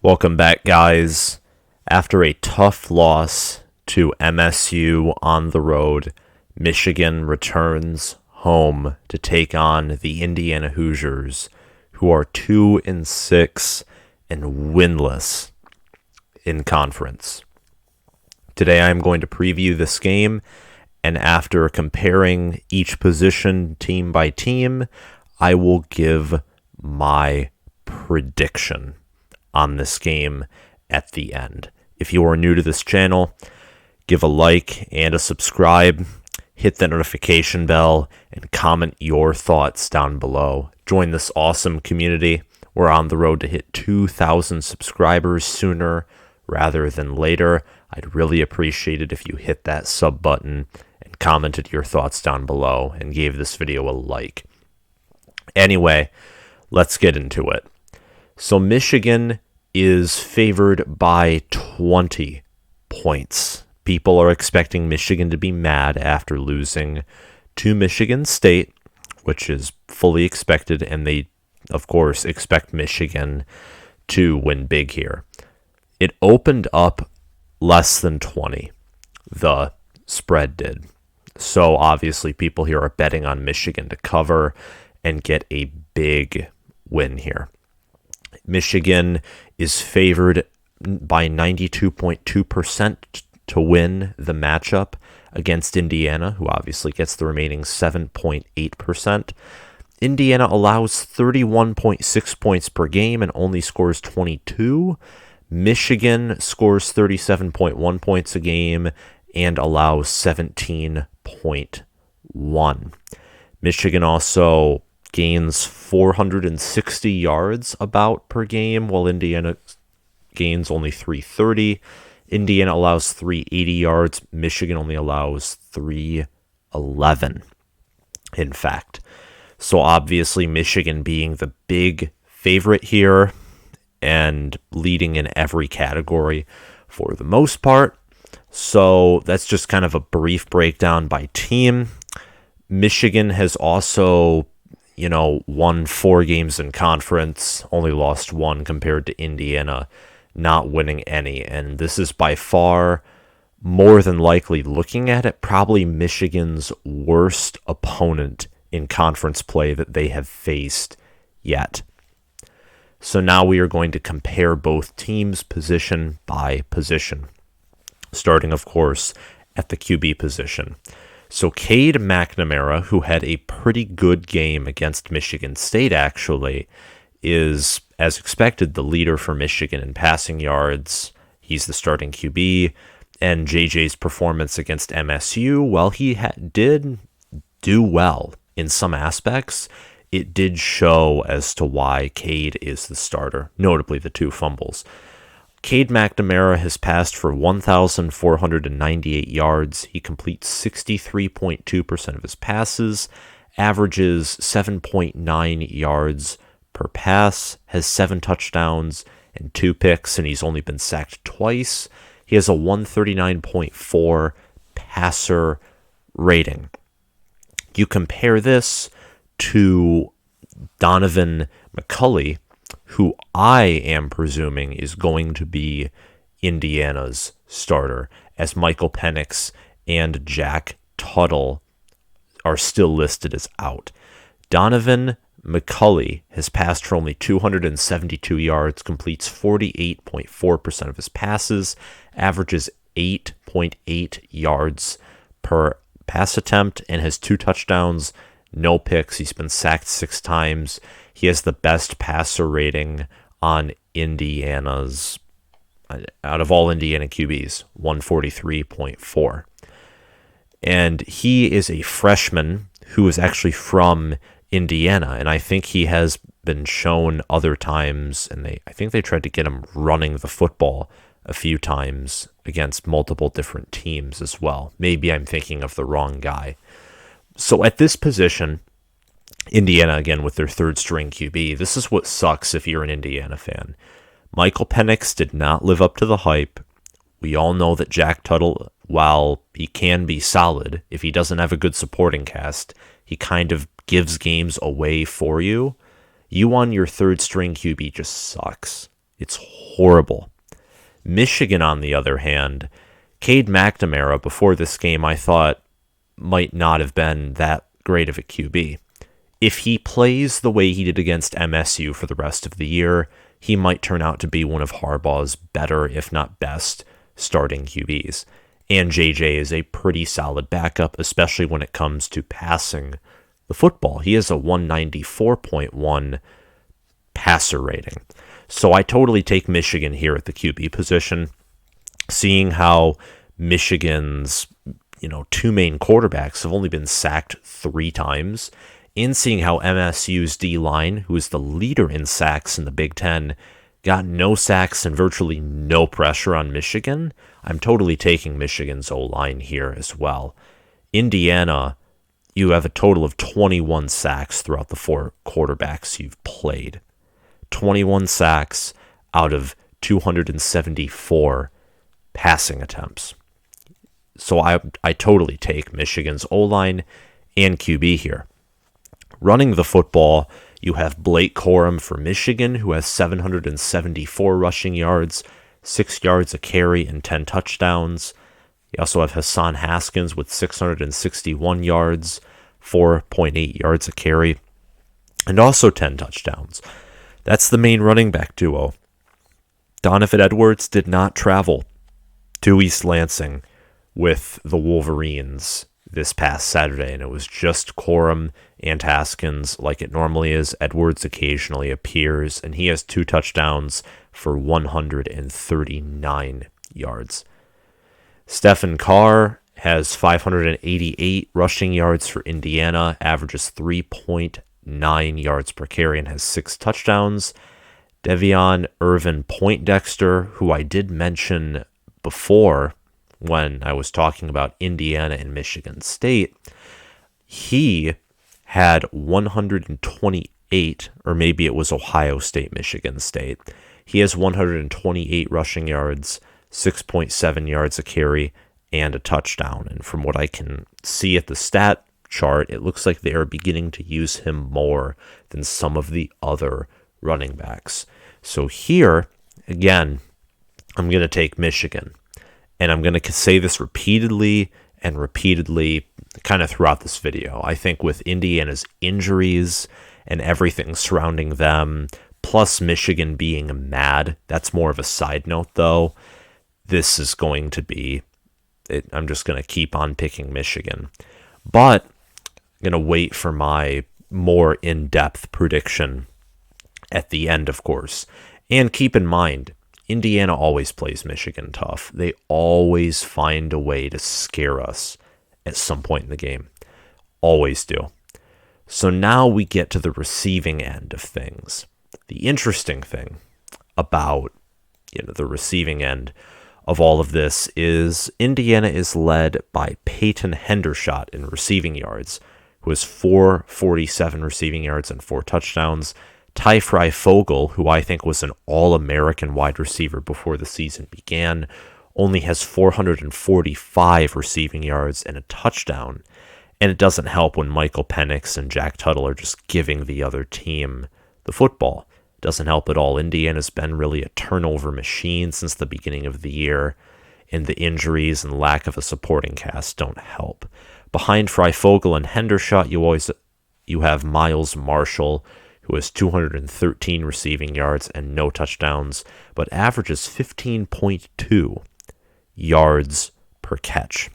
Welcome back, guys. After a tough loss to MSU on the road, Michigan returns home to take on the Indiana Hoosiers, who are 2-6 and winless in conference. Today I am going to preview this game, and after comparing each position team by team, I will give my prediction on this game at the end. If you are new to this channel, give a like and a subscribe, hit the notification bell, and comment your thoughts down below. Join this awesome community. We're on the road to hit 2,000 subscribers sooner rather than later. I'd really appreciate it if you hit that sub button and commented your thoughts down below and gave this video a like. Anyway, let's get into it. So Michigan is favored by 20 points. People are expecting Michigan to be mad after losing to Michigan State, which is fully expected, and they, of course, expect Michigan to win big here. It opened up less than 20, the spread did. So obviously people here are betting on Michigan to cover and get a big win here. Michigan is favored by 92.2% to win the matchup against Indiana, who obviously gets the remaining 7.8%. Indiana allows 31.6 points per game and only scores 22. Michigan scores 37.1 points a game and allows 17.1. Michigan also gains 460 yards about per game, while Indiana gains only 330. Indiana allows 380 yards. Michigan only allows 311, in fact. So obviously Michigan being the big favorite here and leading in every category for the most part. So that's just kind of a brief breakdown by team. Michigan has also won 4 games in conference, only lost 1 compared to Indiana not winning any. And this is by far, more than likely, looking at it, probably Michigan's worst opponent in conference play that they have faced yet. So now we are going to compare both teams position by position, starting, of course, at the QB position. So Cade McNamara, who had a pretty good game against Michigan State, actually, is, as expected, the leader for Michigan in passing yards. He's the starting QB. And JJ's performance against MSU, while he did do well in some aspects, it did show as to why Cade is the starter, notably the 2 fumbles. Cade McNamara has passed for 1,498 yards. He completes 63.2% of his passes, averages 7.9 yards per pass, has 7 touchdowns and 2 picks, and he's only been sacked twice. He has a 139.4 passer rating. You compare this to Donovan McCulley, who I am presuming is going to be Indiana's starter, as Michael Penix and Jack Tuttle are still listed as out. Donovan McCulley has passed for only 272 yards, completes 48.4% of his passes, averages 8.8 yards per pass attempt, and has 2 touchdowns, no picks. He's been sacked 6 times. He has the best passer rating on Indiana's, out of all Indiana QBs, 143.4. And he is a freshman who is actually from Indiana, and I think he has been shown other times, and I think they tried to get him running the football a few times against multiple different teams as well. Maybe I'm thinking of the wrong guy. So at this position, Indiana, again, with their 3rd string QB, this is what sucks if you're an Indiana fan. Michael Penix did not live up to the hype. We all know that Jack Tuttle, while he can be solid, if he doesn't have a good supporting cast, he kind of gives games away for you. You on your 3rd string QB just sucks. It's horrible. Michigan, on the other hand, Cade McNamara, before this game, I thought might not have been that great of a QB. If he plays the way he did against MSU for the rest of the year, he might turn out to be one of Harbaugh's better, if not best, starting QBs. And JJ is a pretty solid backup, especially when it comes to passing the football. He has a 194.1 passer rating. So I totally take Michigan here at the QB position. Seeing how Michigan's, two main quarterbacks have only been sacked 3 times, and seeing how MSU's D-line, who is the leader in sacks in the Big Ten, got no sacks and virtually no pressure on Michigan, I'm totally taking Michigan's O-line here as well. Indiana, you have a total of 21 sacks throughout the 4 quarterbacks you've played. 21 sacks out of 274 passing attempts. So I totally take Michigan's O-line and QB here. Running the football, you have Blake Corum for Michigan, who has 774 rushing yards, 6 yards a carry, and 10 touchdowns. You also have Hassan Haskins with 661 yards, 4.8 yards a carry, and also 10 touchdowns. That's the main running back duo. Donovan Edwards did not travel to East Lansing with the Wolverines this past Saturday, and it was just Corum and Haskins like it normally is. Edwards occasionally appears, and he has 2 touchdowns for 139 yards. Stephen Carr has 588 rushing yards for Indiana, averages 3.9 yards per carry, and has 6 touchdowns. Devion Irvin Poindexter, who I did mention before when I was talking about Indiana and Michigan State, he had 128, or maybe it was Ohio State, Michigan State. He has 128 rushing yards, 6.7 yards a carry, and a touchdown. And from what I can see at the stat chart, it looks like they are beginning to use him more than some of the other running backs. So here, again, I'm going to take Michigan. And I'm going to say this repeatedly and repeatedly kind of throughout this video. I think with Indiana's injuries and everything surrounding them, plus Michigan being mad, that's more of a side note though, this is going to be, I'm just going to keep on picking Michigan. But I'm going to wait for my more in-depth prediction at the end, of course. And keep in mind, Indiana always plays Michigan tough. They always find a way to scare us at some point in the game. Always do. So now we get to the receiving end of things. The interesting thing about the receiving end of all of this is Indiana is led by Peyton Hendershot in receiving yards, who has 447 receiving yards and 4 touchdowns. Ty Fogel, who I think was an All-American wide receiver before the season began, only has 445 receiving yards and a touchdown. And it doesn't help when Michael Penix and Jack Tuttle are just giving the other team the football. It doesn't help at all. Indiana's been really a turnover machine since the beginning of the year, and the injuries and lack of a supporting cast don't help. Behind Fogel and Hendershot, you have Miles Marshall, who has 213 receiving yards and no touchdowns, but averages 15.2 yards per catch.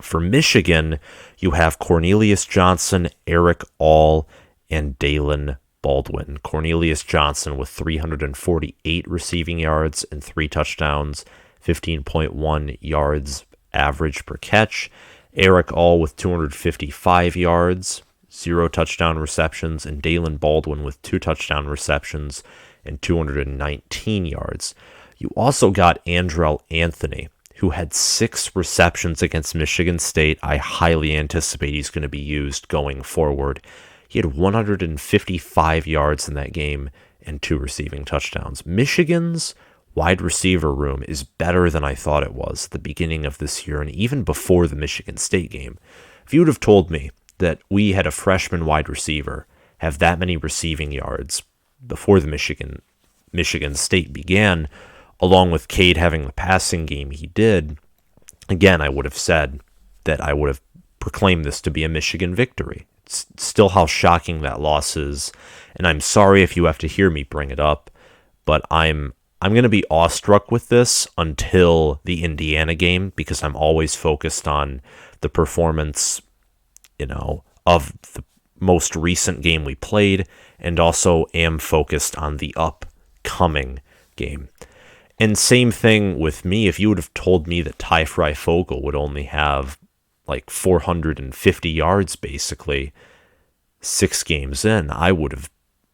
For Michigan, you have Cornelius Johnson, Eric All, and Dalen Baldwin. Cornelius Johnson with 348 receiving yards and 3 touchdowns, 15.1 yards average per catch. Eric All with 255 yards, 0 touchdown receptions, and Dalen Baldwin with 2 touchdown receptions and 219 yards. You also got Andrell Anthony, who had 6 receptions against Michigan State. I highly anticipate he's going to be used going forward. He had 155 yards in that game and 2 receiving touchdowns. Michigan's wide receiver room is better than I thought it was at the beginning of this year and even before the Michigan State game. If you would have told me that we had a freshman wide receiver have that many receiving yards before the Michigan Michigan State began, along with Cade having the passing game he did, again, I would have said that I would have proclaimed this to be a Michigan victory. It's still how shocking that loss is, and I'm sorry if you have to hear me bring it up, but I'm going to be awestruck with this until the Indiana game, because I'm always focused on the performance, of the most recent game we played, and also am focused on the upcoming game. And same thing with me. If you would have told me that Ty Fogel would only have like 450 yards basically 6 games in, I would have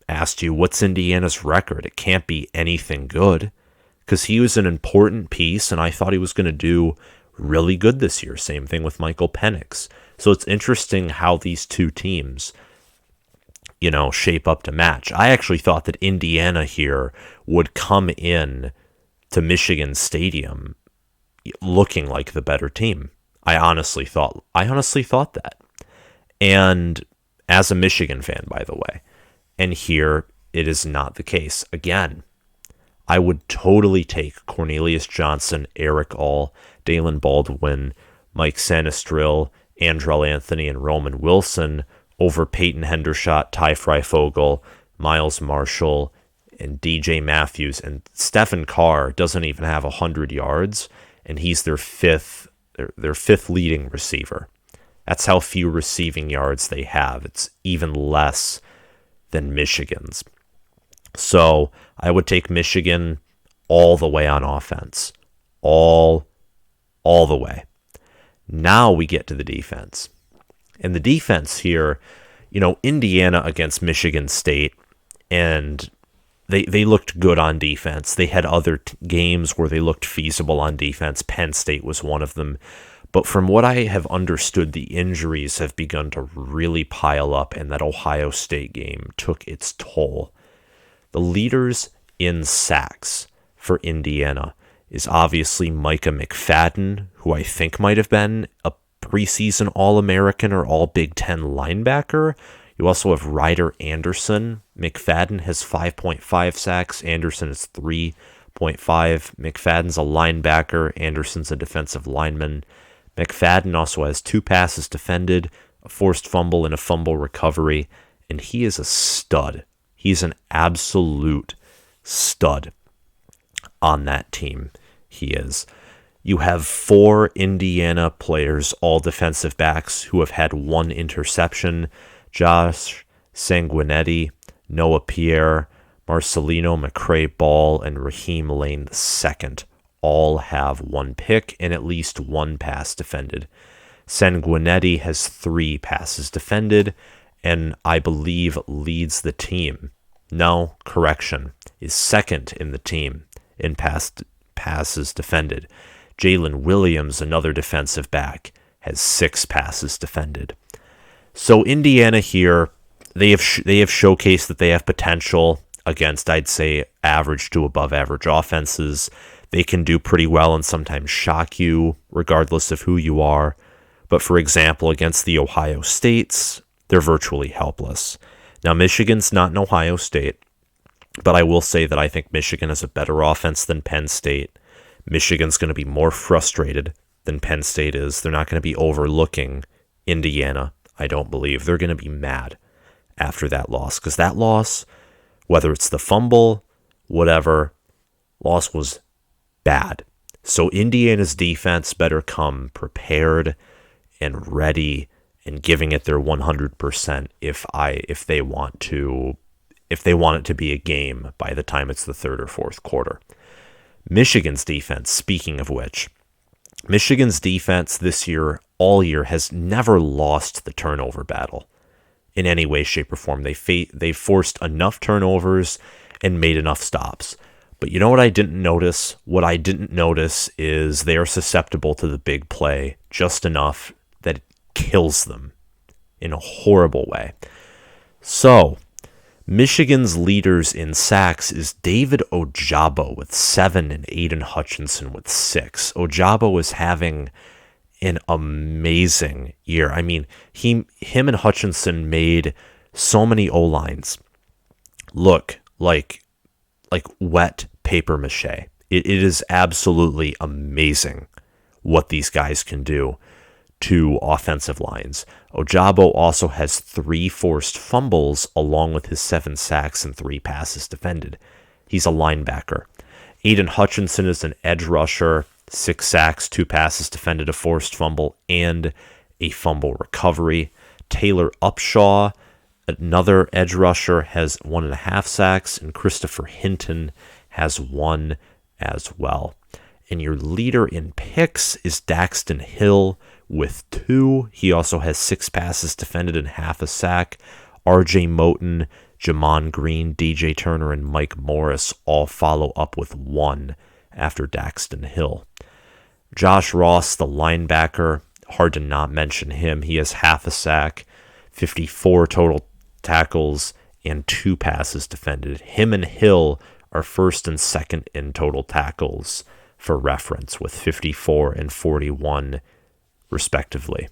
asked you, what's Indiana's record? It can't be anything good, because he was an important piece, and I thought he was going to do really good this year. Same thing with Michael Penix. So it's interesting how these two teams, shape up to match. I actually thought that Indiana here would come in to Michigan Stadium looking like the better team. I honestly thought that. And as a Michigan fan, by the way, and here it is not the case. Again, I would totally take Cornelius Johnson, Eric All, Dalen Baldwin, Mike Sanistril, Andrell Anthony, and Roman Wilson over Peyton Hendershot, Ty Fogel, Miles Marshall, and DJ Matthews. And Stephen Carr doesn't even have 100 yards, and he's their fifth leading receiver. That's how few receiving yards they have. It's even less than Michigan's. So I would take Michigan all the way on offense. All the way. Now we get to the defense. And the defense here, Indiana against Michigan State, and they looked good on defense. They had other games where they looked feasible on defense. Penn State was one of them. But from what I have understood, the injuries have begun to really pile up, and that Ohio State game took its toll. The leaders in sacks for Indiana is obviously Micah McFadden, who I think might have been a preseason All-American or All-Big Ten linebacker. You also have Ryder Anderson. McFadden has 5.5 sacks. Anderson is 3.5. McFadden's a linebacker. Anderson's a defensive lineman. McFadden also has 2 passes defended, a forced fumble, and a fumble recovery, and he is a stud. He's an absolute stud on that team. He is. You have 4 Indiana players, all defensive backs, who have had 1 interception. Josh Sanguinetti, Noah Pierre, Marcelino McCray-Ball, and Raheem Lane II all have 1 pick and at least 1 pass defended. Sanguinetti has 3 passes defended, and I believe leads the team. No, correction, is second in the team in passes defended. Jalen Williams, another defensive back, has 6 passes defended. So Indiana here, they have showcased that they have potential against, I'd say, average to above average offenses. They can do pretty well and sometimes shock you, regardless of who you are. But for example, against the Ohio States, they're virtually helpless. Now, Michigan's not an Ohio State, but I will say that I think Michigan has a better offense than Penn State. Michigan's going to be more frustrated than Penn State is. They're not going to be overlooking Indiana, I don't believe. They're going to be mad after that loss, because that loss, whether it's the fumble, whatever, loss was bad. So Indiana's defense better come prepared and ready and giving it their 100% if they want it to be a game by the time it's the 3rd or 4th quarter. Michigan's defense, speaking of which, Michigan's defense this year, all year, has never lost the turnover battle in any way, shape, or form. They forced enough turnovers and made enough stops. But you know what I didn't notice? What I didn't notice is they are susceptible to the big play just enough that it kills them in a horrible way. So, Michigan's leaders in sacks is David Ojabo with 7 and Aiden Hutchinson with 6. Ojabo is having an amazing year. I mean, him and Hutchinson made so many O-lines look like like wet paper mache. It is absolutely amazing what these guys can do to offensive lines. Ojabo also has 3 forced fumbles along with his 7 sacks and 3 passes defended. He's a linebacker. Aiden Hutchinson is an edge rusher, 6 sacks, 2 passes defended, a forced fumble, and a fumble recovery. Taylor Upshaw, another edge rusher, has 1.5 sacks, and Christopher Hinton has 1 as well. And your leader in picks is Daxton Hill with 2. He also has 6 passes defended and half a sack. RJ Moten, Jamon Green, DJ Turner, and Mike Morris all follow up with 1 after Daxton Hill. Josh Ross, the linebacker, hard to not mention him. He has half a sack, 54 total tackles, and 2 passes defended. Him and Hill are first and second in total tackles for reference, with 54 and 41 respectively.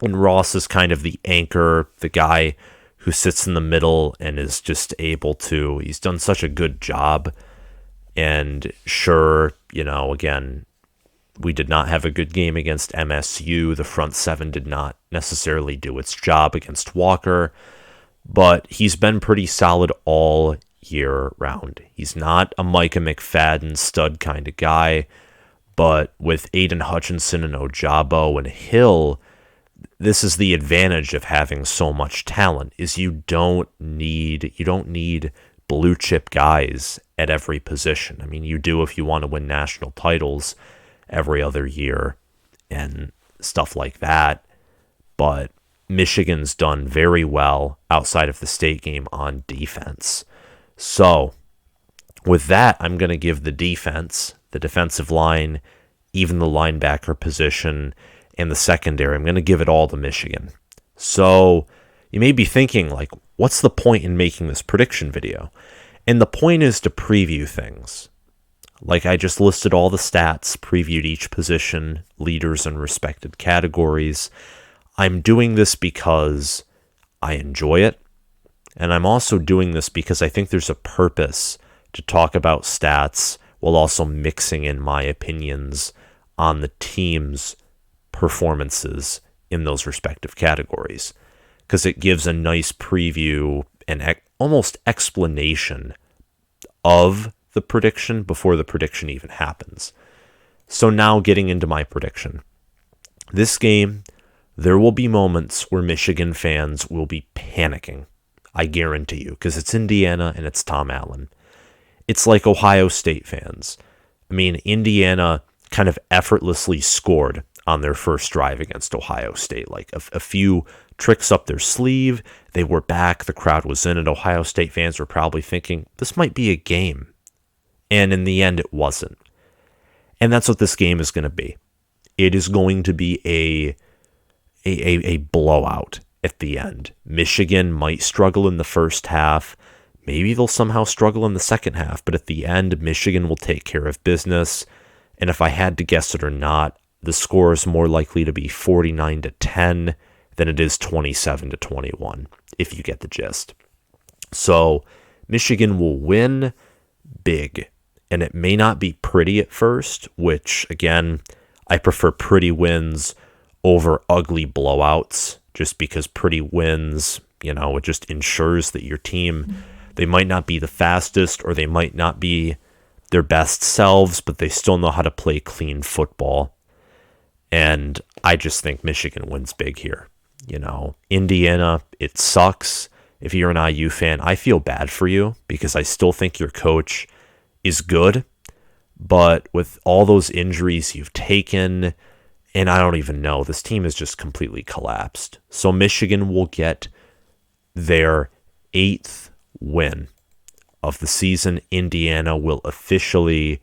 And Ross is kind of the anchor, the guy who sits in the middle and is just able to, he's done such a good job. And sure, again, we did not have a good game against MSU. The front 7 did not necessarily do its job against Walker, but he's been pretty solid all year round. He's not a Micah McFadden stud kind of guy, but with Aiden Hutchinson and Ojabo and Hill, this is the advantage of having so much talent, is you don't need blue chip guys at every position. I mean, you do if you want to win national titles every other year and stuff like that, but Michigan's done very well outside of the state game on defense. So with that, I'm going to give the defense, the defensive line, even the linebacker position, and the secondary, I'm going to give it all to Michigan. So you may be thinking, like, what's the point in making this prediction video? And the point is to preview things. Like I just listed all the stats, previewed each position, leaders in respected categories. I'm doing this because I enjoy it. And I'm also doing this because I think there's a purpose to talk about stats while also mixing in my opinions on the team's performances in those respective categories. Because it gives a nice preview and almost explanation of the prediction before the prediction even happens. So now getting into my prediction. This game, there will be moments where Michigan fans will be panicking. I guarantee you, because it's Indiana and it's Tom Allen. It's like Ohio State fans. I mean, Indiana kind of effortlessly scored on their first drive against Ohio State. Like a few tricks up their sleeve, they were back, the crowd was in, and Ohio State fans were probably thinking, this might be a game. And in the end, it wasn't. And that's what this game is going to be. It is going to be a blowout at the end. Michigan might struggle in the first half. Maybe they'll somehow struggle in the second half. But at the end, Michigan will take care of business. And if I had to guess it or not, the score is more likely to be 49-10 than it is 27-21, if you get the gist. So Michigan will win big. And it may not be pretty at first, which, again, I prefer pretty wins over ugly blowouts, just because pretty wins, it just ensures that your team, they might not be the fastest or they might not be their best selves, but they still know how to play clean football. And I just think Michigan wins big here. Indiana, it sucks. If you're an IU fan, I feel bad for you because I still think your coach is good, but with all those injuries you've taken, and I don't even know, this team has just completely collapsed. So Michigan will get their 8th win of the season. Indiana will officially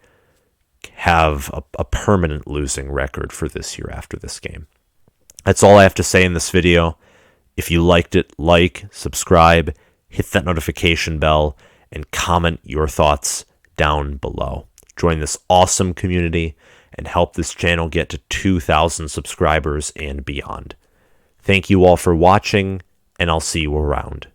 have a permanent losing record for this year after this game. That's all I have to say in this video. If you liked it, like, subscribe, hit that notification bell, and comment your thoughts down below. Join this awesome community and help this channel get to 2,000 subscribers and beyond. Thank you all for watching, and I'll see you around.